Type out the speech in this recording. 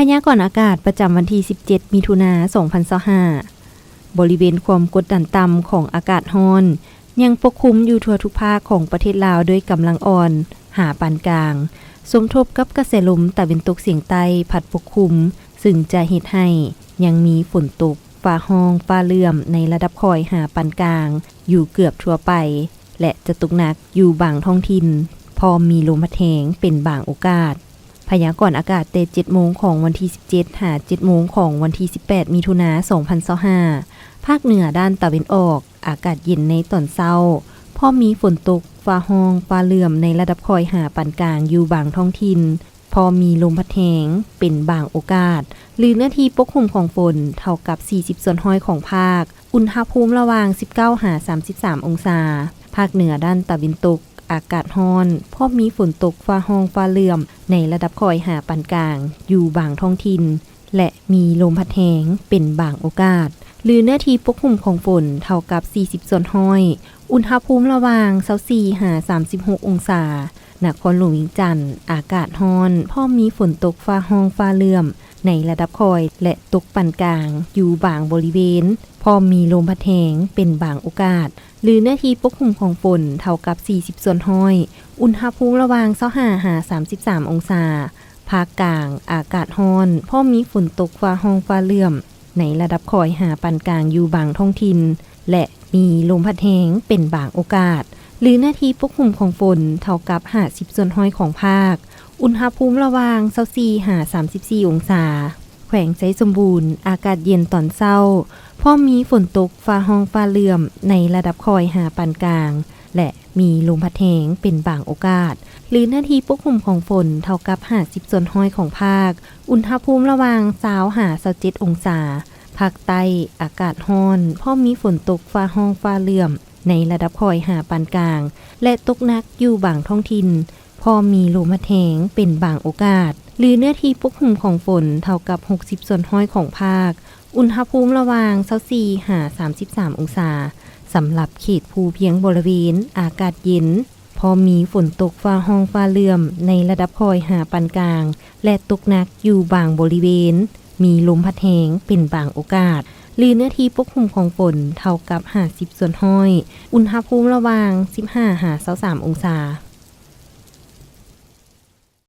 พยากรณ์อากาศประจำวันที่ 17 มิถุนายน 2025 บริเวณความกดดันต่ำของอากาศร้อนยังปกคลุมอยู่ทั่วทุกภาคของประเทศลาวด้วยกำลังอ่อนหาปานกลางสมทบกับกระแสลมตะวันตกเฉียงใต้พัดปกคลุมซึ่งจะเฮ็ดให้ยังมีฝนตกฟ้าร้องฟ้าเหลื่อมในระดับค่อยหาปานกลางอยู่เกือบทั่วไปและจะตกหนักอยู่บางท้องถิ่นพอมีลมพัดแรงเป็นบางโอกาสพยากรณ์อากาศแต่ 7 โมงของวันที่ 17 หา 7 โมงของวันที่ 18 มิถุนายน 2025 ภาคเหนือด้านตะวันออกอากาศเย็นในตอนเช้าพอมีฝนตกฟ้าร้องฟ้าเหลื่อมในระดับค่อยหาปานกลางอยู่บางท้องถิ่นพอมีลมพัดแรงเป็นบางโอกาสหรือเนื้อที่ปกคลุมของฝนเท่ากับ 40 ส่วนห้อยของภาคอุณหภูมิระหว่าง 19 หา 33 องศาภาคเหนือด้านตะวันตกอากาศร้อนพอมีฝนตกฟ้าร้องฟ้าเหลื่อมในระดับค่อยหาปานกลางอยู่บางท้องถิ่นและมีลมพัดแรงเป็นบางโอกาสหรือเนื้อที่ปกคลุมของฝนเท่ากับ 40 ส่วนห้อยอุณหภูมิระหว่าง 24 หา 36 องศานครหลวงวิงจันทน์อากาศร้อนพอมีฝนตกฟ้าร้องฟ้าเหลื่อมในระดับค่อยและตกปานกลางอยู่บางบริเวณพอมีลมพัดแรงเป็นบางโอกาสหรือเนื้อที่ปกคลุมของฝนเท่ากับ 40 ส่วนห้อยอุณหภูมิระหว่าง 25 หา 33 องศาภาคกลางอากาศร้อนพอมีฝนตกฟ้าร้องฟ้าเหลื่อมในระดับค่อยหาปานกลางอยู่บางท้องถิ่นและมีลมพัดแรงเป็นบางโอกาสหรือหน้าที่ปกคลุมของฝนเท่ากับ 50 ส่วนห้อยของภาคอุณหภูมิระหว่าง 24 หา 34 องศาแขวงไชสมบูรณ์อากาศเย็นตอนเช้าพอมีฝนตกฟ้าร้องฟ้าเหลื่อมในระดับค่อยหาปานกลางและมีลมพัดแรงเป็นบางโอกาสหรือหน้าที่ปกคลุมของฝนเท่ากับ 50 ส่วนห้อยของภาคอุณหภูมิระหว่าง20 หา 27 องศาภาคใต้อากาศร้อนพอมีฝนตกฟ้าร้องฟ้าเหลื่อมในระดับค่อยหาปานกลางและตกหนักอยู่บางท้องถิ่นพอมีลมพัดแรงเป็นบางโอกาสหรือเนื้อที่ปกคลุมของฝนเท่ากับ 60 ส่วนห้อยของภาคอุณหภูมิระหว่าง24 หา 33 องศาสำหรับเขตภูเพียงบริเวณอากาศเย็นพอมีฝนตกฟ้าร้องฟ้าเหลื่อมในระดับค่อยหาปานกลางและตกหนักอยู่บางบริเวณมีลมพัดแรงเป็นบางโอกาสหรือเนื้อที่ปกคลุมของฝนเท่ากับ 50 ส่วนห้อยอุณหภูมิระหว่าง 15 หา 23 องศา